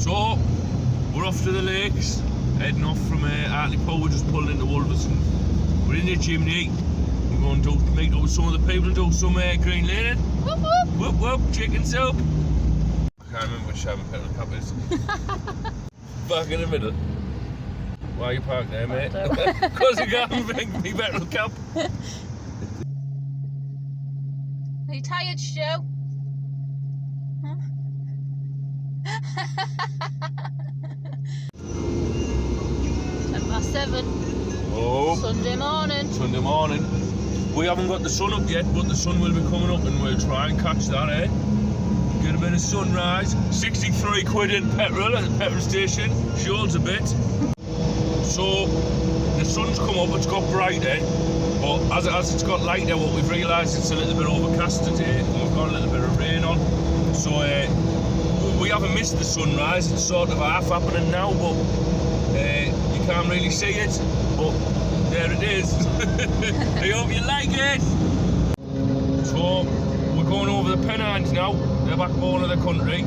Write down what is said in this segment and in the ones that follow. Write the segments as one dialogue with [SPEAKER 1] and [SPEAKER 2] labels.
[SPEAKER 1] So, we're off to the lakes, heading off from Hartlepool. We're just pulling into Wolverton. We're in the chimney. We're going to meet up with some of the people and do some green laning.
[SPEAKER 2] Whoop whoop!
[SPEAKER 1] Whoop whoop, chicken soup. I can't remember which Shabba Petrol Cup is. Back in the middle. Why are you parked there, mate? Because I can't think me petrol cup.
[SPEAKER 2] Are you tired, Stu? Huh? 7:10.
[SPEAKER 1] Oh.
[SPEAKER 2] Sunday morning.
[SPEAKER 1] Sunday morning. We haven't got the sun up yet, but the sun will be coming up and we'll try and catch that, eh? Get a bit of sunrise. 63 quid in petrol at the petrol station. Shields a bit. So, the sun's come up, it's got brighter, but as it's got lighter, what we've realised it's a little bit overcast today and we've got a little bit of rain on. So, we haven't missed the sunrise, it's sort of half happening now, but you can't really see it, but there it is. I hope you like it. So, we're going over the Pennines now, the backbone of the country.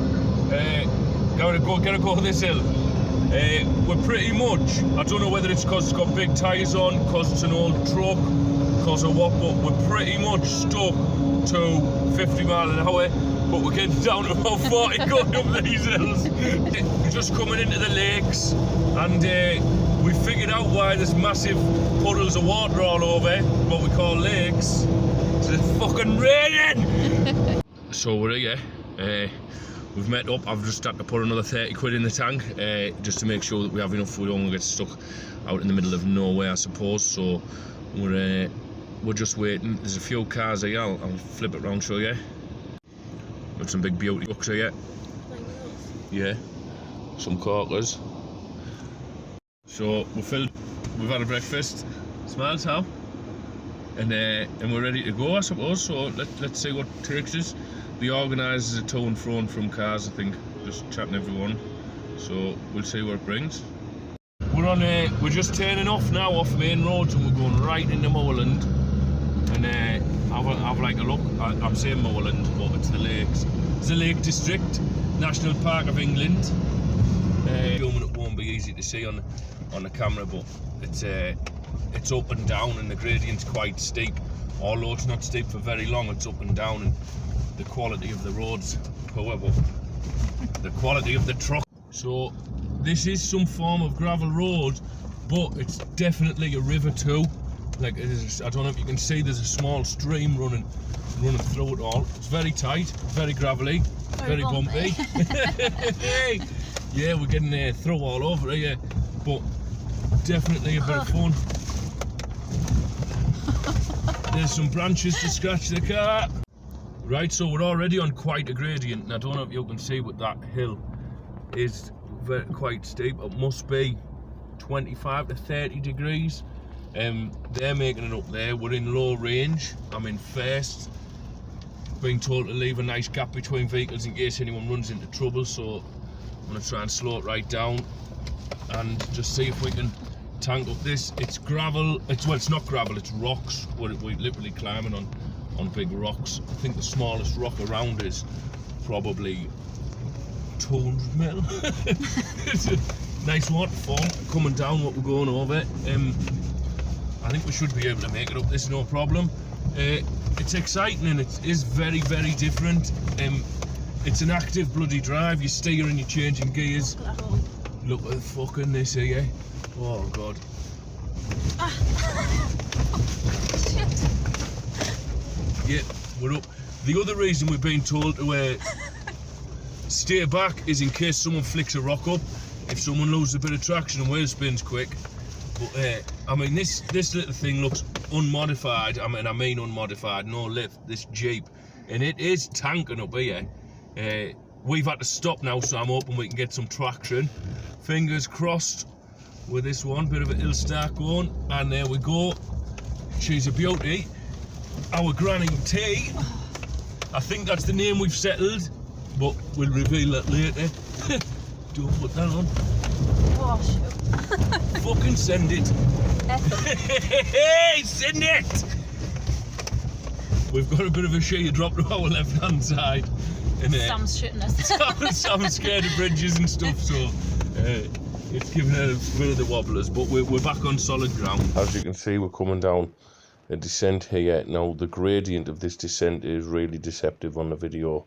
[SPEAKER 1] Gotta go this hill. We're pretty much, I don't know whether it's because it's got big tyres on, because it's an old truck, because of what, but we're pretty much stuck to 50 mile an hour, but we're getting down to about 40 going up these hills. We're just coming into the lakes, and we figured out why there's massive puddles of water all over, what we call lakes. It's fucking raining! So we're here. We've met up. I've just had to put another 30 quid in the tank just to make sure that we have enough. We don't want to get stuck out in the middle of nowhere, I suppose. So we're just waiting. There's a few cars here. I'll flip it round, show you. Got some big beauty bucks here. Yeah, some corkers. So we've had a breakfast. Smiles how? And we're ready to go, I suppose. So let's see what takes us. The organisers are to and fro from cars, I think, just chatting everyone. So we'll see where it brings. We're just turning off now off main roads and we're going right into Moorland. And have like a look. I'm saying Moorland, but it's the lakes. It's the Lake District, National Park of England. Filming it won't be easy to see on the camera, but it's up and down and the gradient's quite steep. Although it's not steep for very long, it's up and down. And the quality of the roads, however, the quality of the truck. So this is some form of gravel road, but it's definitely a river too. Like it is, I don't know if you can see, there's a small stream running through it all. It's very tight, very gravelly, very bumpy. Yeah, we're getting through all over here, but definitely a bit of fun. There's some branches to scratch the car. Right, so we're already on quite a gradient, and I don't know if you can see, but that hill is quite steep. It must be 25 to 30 degrees. They're making it up there. We're in low range. I'm in first. Being told to leave a nice gap between vehicles in case anyone runs into trouble, so I'm going to try and slow it right down and just see if we can tank up this. It's gravel. It's not gravel, it's rocks. We're literally climbing on big rocks. I think the smallest rock around is probably 200 mil. It's a nice waterfall coming down what we're going over. I think we should be able to make it up this, no problem. It's exciting and it is very, very different. It's an active bloody drive. You're steering, you're changing gears. Look at the fucking this here. Oh god.
[SPEAKER 2] Shit.
[SPEAKER 1] Yeah, we're up. The other reason we've been told to stay back is in case someone flicks a rock up. If someone loses a bit of traction and wheel spins quick. But I mean, this little thing looks unmodified. I mean unmodified, no lift. This Jeep, and it is tanking up here. We've had to stop now, so I'm hoping we can get some traction. Fingers crossed with this one. Bit of a hill start going, and there we go. She's a beauty. Our Granny T. I think that's the name we've settled, but we'll reveal that later. Don't put that on.
[SPEAKER 2] Oh, shoot.
[SPEAKER 1] Fucking send it. Hey, send it! We've got a bit of a sheer drop to our left hand side. And,
[SPEAKER 2] Sam's shitting us.
[SPEAKER 1] Sam's scared of bridges and stuff, so it's giving her a bit of the wobblers, but we're back on solid ground. As you can see, we're coming down a descent here. Now, the gradient of this descent is really deceptive on the video.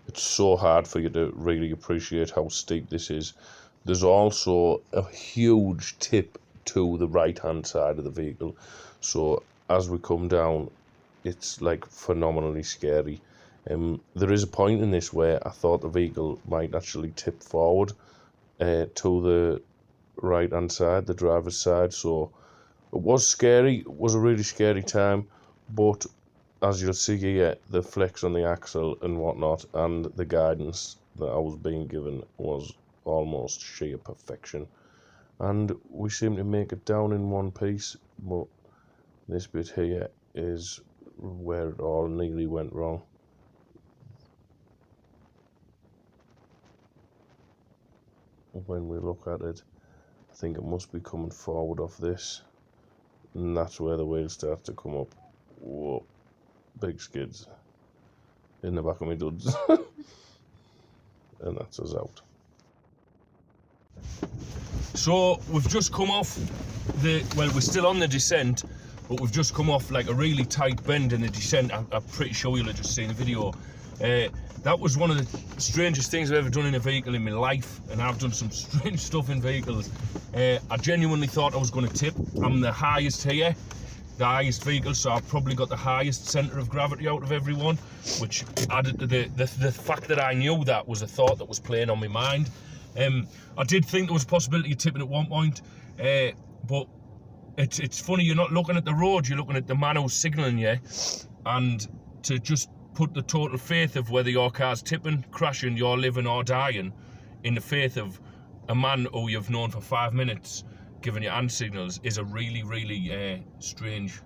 [SPEAKER 1] It's so hard for you to really appreciate how steep this is. There's also a huge tip to the right-hand side of the vehicle. So as we come down, it's like phenomenally scary. There is a point in this where I thought the vehicle might actually tip forward to the right-hand side, the driver's side. So it was scary. It was a really scary time, but as you'll see here, the flex on the axle and whatnot, and the guidance that I was being given was almost sheer perfection. And we seem to make it down in one piece, but this bit here is where it all nearly went wrong. When we look at it, I think it must be coming forward off this, and that's where the wheels start to come up. Whoa. Big skids in the back of my duds. And that's us out. So we've just come off we're still on the descent, but we've just come off like a really tight bend in the descent. I'm pretty sure you'll have just seen the video. That was one of the strangest things I've ever done in a vehicle in my life, and I've done some strange stuff in vehicles. I genuinely thought I was going to tip. I'm the highest here, the highest vehicle, so I've probably got the highest centre of gravity out of everyone, which added to the fact that I knew that was a thought that was playing on my mind. I did think there was a possibility of tipping at one point, but it's funny, you're not looking at the road, you're looking at the man who's signalling you, and to just put the total faith of whether your car's tipping, crashing, you're living or dying, in the faith of a man who you've known for 5 minutes giving you hand signals is a really, really strange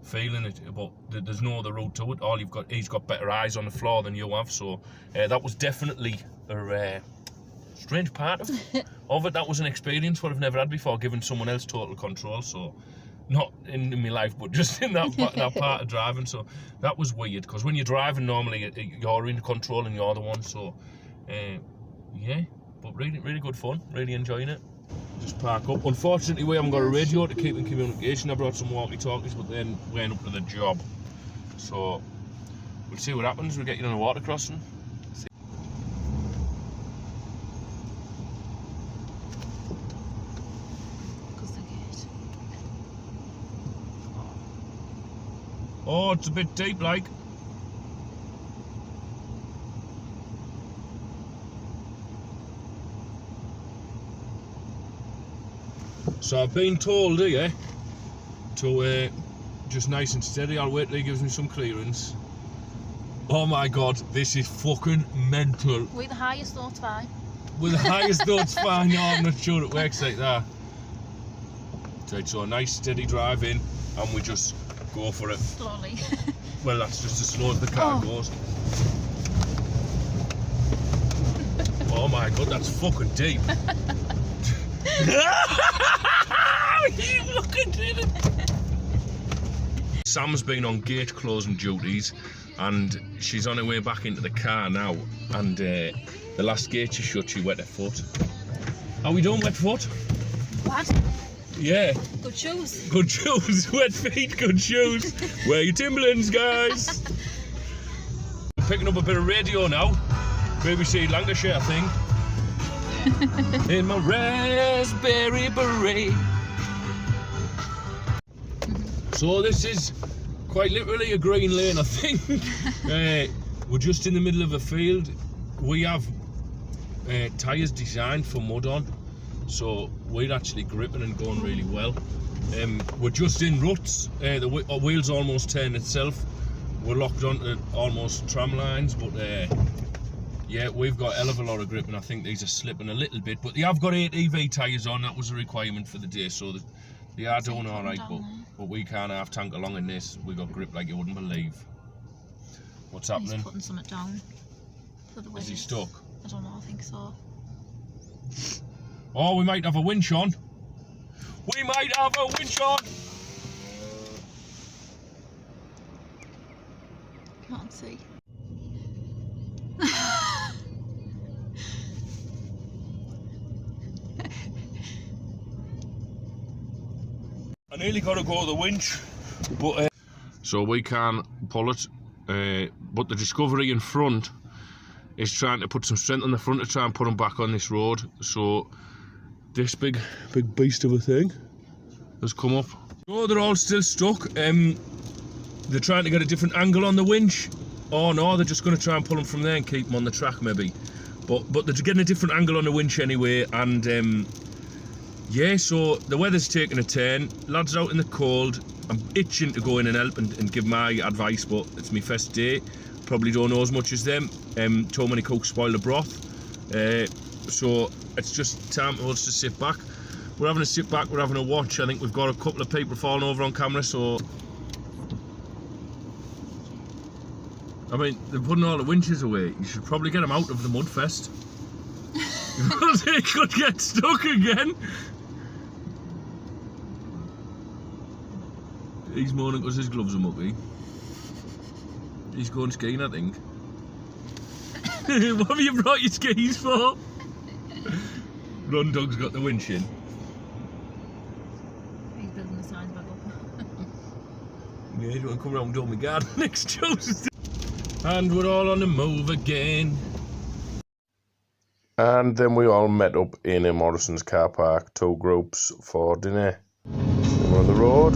[SPEAKER 1] feeling. But there's no other route to it. He's got better eyes on the floor than you have, so that was definitely a strange part of it. That was an experience what I've never had before, giving someone else total control. So not in my life, but just in that part of driving. So that was weird, because when you're driving, normally you're in control and you're the one. So yeah, but really, really good fun. Really enjoying it. Just park up. Unfortunately, we haven't got a radio to keep in communication. I brought some walkie-talkies, but then we ain't up to the job. So we'll see what happens. We'll get you on a water crossing. Oh, it's a bit deep, like. So I've been told here to just nice and steady. I'll wait till he gives me some clearance. Oh my god, this is fucking mental.
[SPEAKER 2] With the highest, though, it's fine.
[SPEAKER 1] With the highest, though, it's fine. No, I'm not sure it works like that. Right, so a nice steady drive in, and we just go for it.
[SPEAKER 2] Slowly.
[SPEAKER 1] Well, that's just as slow as the car goes. Oh my god, that's fucking deep. Sam's been on gate closing duties, and she's on her way back into the car now, and the last gate she shut, she wet her foot. Are we doing wet foot?
[SPEAKER 2] What?
[SPEAKER 1] Yeah.
[SPEAKER 2] Good shoes.
[SPEAKER 1] Good shoes. Wet feet, good shoes. Wear your Timberlands, guys. I'm picking up a bit of radio now. BBC Lancashire, I think. In my raspberry beret. So this is quite literally a green lane, I think. We're just in the middle of a field. We have tyres designed for mud on, so we're actually gripping and going really well. We're just in ruts. The wheel's almost turned itself. We're locked onto almost tram lines, but yeah, we've got a hell of a lot of grip, and I think these are slipping a little bit. But they have got 8 EV tyres on. That was a requirement for the day, so they are doing all right. But we can't half tank along in this. We got grip like you wouldn't believe. What's happening?
[SPEAKER 2] He's putting something down for the wheels.
[SPEAKER 1] Is he stuck?
[SPEAKER 2] I don't know. I think so.
[SPEAKER 1] Oh, we might have a winch on. We might have a winch on.
[SPEAKER 2] Can't see.
[SPEAKER 1] nearly got to go to the winch, but so we can pull it. But the Discovery in front is trying to put some strength on the front to try and put them back on this road. So this big beast of a thing has come up. Oh, they're all still stuck. They're trying to get a different angle on the winch. Oh no, they're just going to try and pull them from there and keep them on the track maybe. But they're getting a different angle on the winch anyway, and yeah, so the weather's taking a turn. Lads out in the cold. I'm itching to go in and help and give my advice, but it's my first day. Probably don't know as much as them. Too many cooks spoil the broth. So it's just time for us to sit back. We're having a sit back, we're having a watch. I think we've got a couple of people falling over on camera, so I mean, they're putting all the winches away. You should probably get them out of the mudfest. Because they could get stuck again. He's moaning because his gloves are mucky. He's going skiing, I think. What have you brought your skis for? Run Dog's got the winch in.
[SPEAKER 2] He's building the signs back up.
[SPEAKER 1] Yeah, you want to come round and do my garden next Tuesday. And we're all on the move again. And then we all met up in a Morrison's car park, 2 groups for dinner. We're on the road.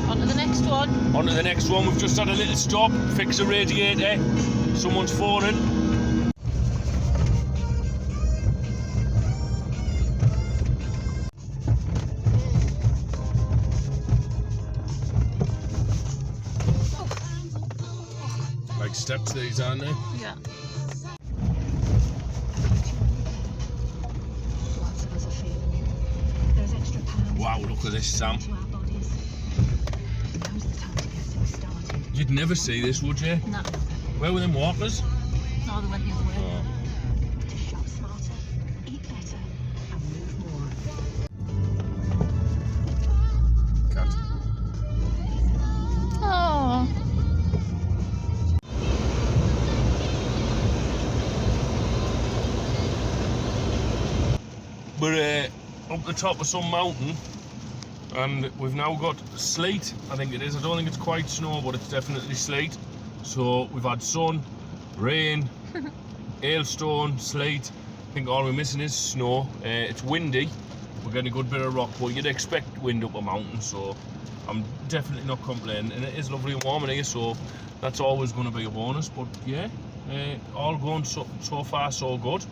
[SPEAKER 2] On to the next one.
[SPEAKER 1] On to the next one. We've just had a little stop, fix a radiator. Someone's phoning. Like steps these, aren't they?
[SPEAKER 2] Yeah.
[SPEAKER 3] Wow,
[SPEAKER 1] look at this, Sam. You'd never see this, would you?
[SPEAKER 2] No.
[SPEAKER 1] Where were them walkers?
[SPEAKER 2] No, they went the other way.
[SPEAKER 1] Oh.
[SPEAKER 3] To shop smarter, eat better, and move more.
[SPEAKER 1] Cat.
[SPEAKER 2] Oh.
[SPEAKER 1] We're up the top of some mountain, and we've now got sleet, I think it is. I don't think it's quite snow, but it's definitely sleet. So we've had sun, rain, hailstone, sleet. I think all we're missing is snow. It's windy. We're getting a good bit of rock, but you'd expect wind up a mountain, so I'm definitely not complaining. And it is lovely and warm in here, so that's always going to be a bonus. But yeah, all going so far so good.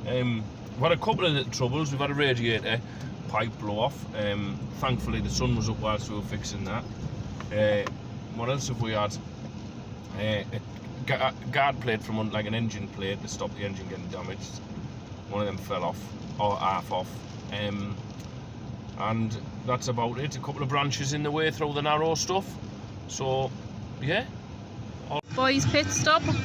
[SPEAKER 1] We've had a couple of little troubles. We've had a radiator pipe blow off. Thankfully the sun was up whilst we were fixing that. What else have we had? A guard plate from like an engine plate to stop the engine getting damaged. One of them fell off, or half off. And that's about it. A couple of branches in the way through the narrow stuff. So yeah.
[SPEAKER 2] Boys, pit stop. Right,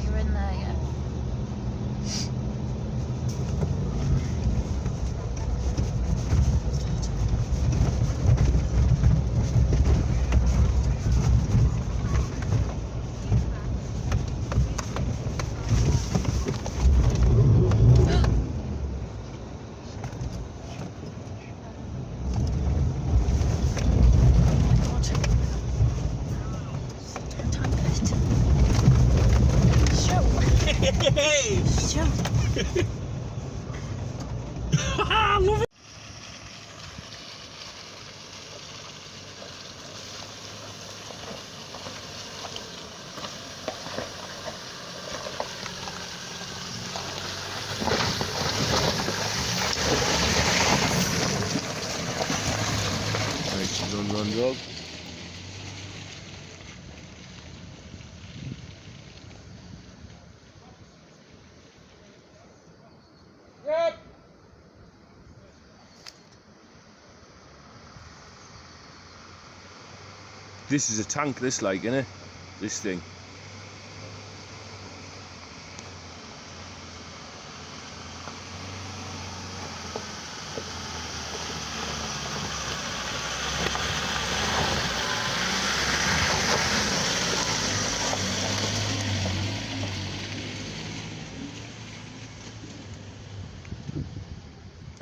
[SPEAKER 2] you're in there, yeah.
[SPEAKER 1] Hey!
[SPEAKER 2] Sure.
[SPEAKER 1] I love it. Nice run, dog. This is a tank, this like, innit? This thing.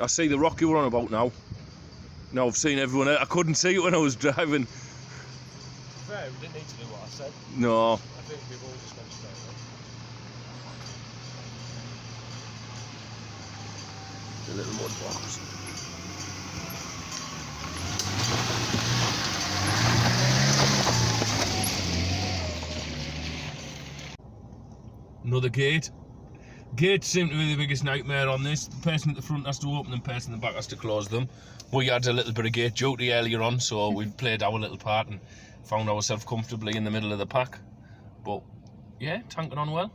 [SPEAKER 1] I see the rock you were on about now. Now I've seen everyone else. I couldn't see it when I was driving.
[SPEAKER 4] Fair, we didn't need to do what I said.
[SPEAKER 1] No.
[SPEAKER 4] I think we've all just went straight up.
[SPEAKER 1] The little mud box. Another gate. Gates seem to be the biggest nightmare on this. The person at the front has to open them, the person at the back has to close them. We had a little bit of gate duty earlier on, so we played our little part and found ourselves comfortably in the middle of the pack. But yeah, tanking on well.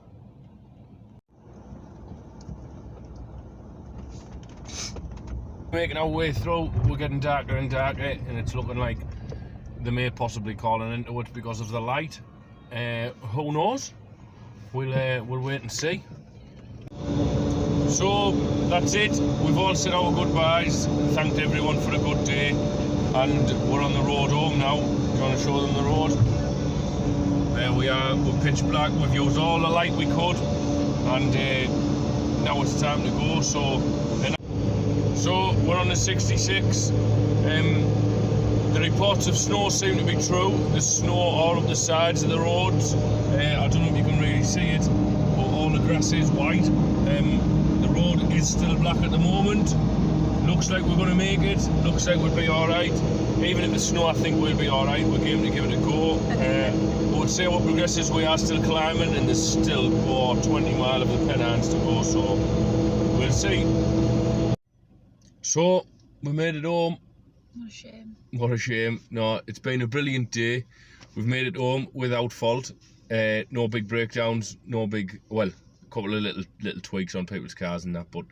[SPEAKER 1] Making our way through, we're getting darker and darker, and it's looking like they may possibly call an into it because of the light. Who knows? We'll wait and see. So that's it. We've all said our goodbyes, thanked everyone for a good day, and we're on the road home now. Trying to show them the road. There we are. We're pitch black. We've used all the light we could, and now it's time to go. So we're on the 66. The reports of snow seem to be true. There's snow all up the sides of the roads. I don't know if you can really see it, but all the grass is white. The road is still black at the moment. Looks like we're going to make it. Looks like we'll be alright. Even if it's snow, I think we'll be alright. We're game to give it a go. But we'll see how it progresses. We are still climbing, and there's still 20 miles of the Pennines to go, so we'll see. So, we made it home.
[SPEAKER 2] What a shame.
[SPEAKER 1] What a shame. No, it's been a brilliant day. We've made it home without fault. No big breakdowns, no big, well, a couple of little tweaks on people's cars and that, but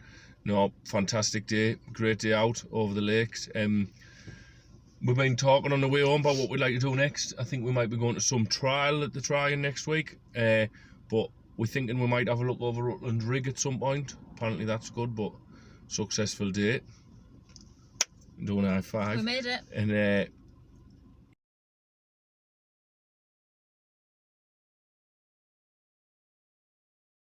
[SPEAKER 1] no, fantastic day. Great day out over the lakes. We've been talking on the way home about what we'd like to do next. I think we might be going to some trial at the Trying next week, but we're thinking we might have a look over Rutland Rig at some point. Apparently that's good, but successful day. Doing a high five.
[SPEAKER 2] We made it.
[SPEAKER 1] And